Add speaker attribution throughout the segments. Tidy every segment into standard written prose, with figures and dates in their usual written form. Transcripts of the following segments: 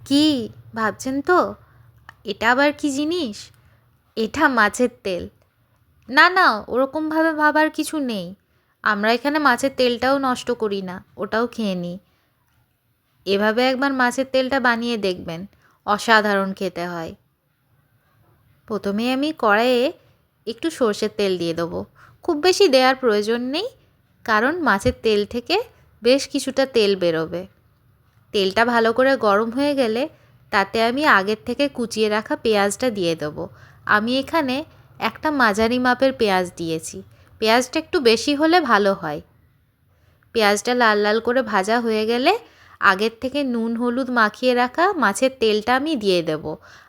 Speaker 1: কি ভাবছেন তো? এটা আবার কি জিনিস? এটা মাছের তেল। না না, ওরকমভাবে ভাবার কিছু নেই। আমরা এখানে মাছের তেলটাও নষ্ট করি না, ওটাও খেয়ে নিই। এভাবে একবার মাছের তেলটা বানিয়ে দেখবেন, অসাধারণ খেতে হয়। প্রথমে আমি কড়াইয়ে একটু সর্ষের তেল দিয়ে দেবো। খুব বেশি দেওয়ার প্রয়োজন নেই, কারণ মাছের তেল থেকে বেশ কিছুটা তেল বেরোবে। তেলটা ভালো করে গরম হয়ে গেলে তাতে আমি আগের থেকে কুচিয়ে রাখা পেঁয়াজটা দিয়ে দেবো। আমি এখানে একটা মাঝারি মাপের পেঁয়াজ দিয়েছি। পেঁয়াজটা একটু বেশি হলে ভালো হয়। পেঁয়াজটা লাল লাল করে ভাজা হয়ে গেলে আগের থেকে নুন হলুদ মাখিয়ে রাখা মাছের তেলটা আমি দিয়ে দেব।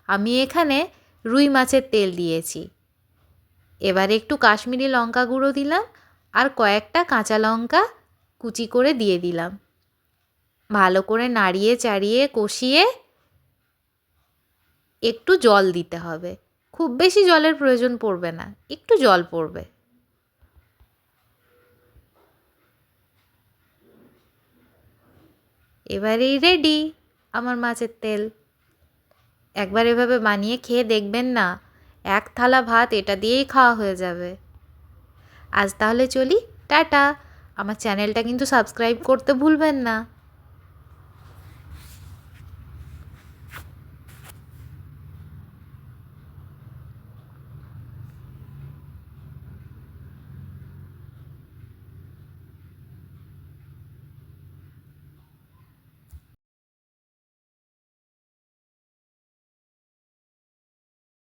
Speaker 1: আমি এখানে রুই মাছের তেল দিয়েছি। এবারে একটু কাশ্মীরি লঙ্কা গুঁড়ো দিলাম আর কয়েকটা কাঁচা লঙ্কা কুচি করে দিয়ে দিলাম। ভালো করে নাড়িয়ে চাড়িয়ে কষিয়ে একটু জল দিতে হবে। খুব বেশি জলের প্রয়োজন পড়বে না, একটু জল পড়বে। এবারেই রেডি আমার মাছের তেল। একবার এভাবে বানিয়ে খেয়ে দেখবেন না, এক থালা ভাত এটা দিয়েই খাওয়া হয়ে যাবে। আজ তাহলে চলি, টাটা। আমার চ্যানেলটা কিন্তু সাবস্ক্রাইব করতে ভুলবেন না।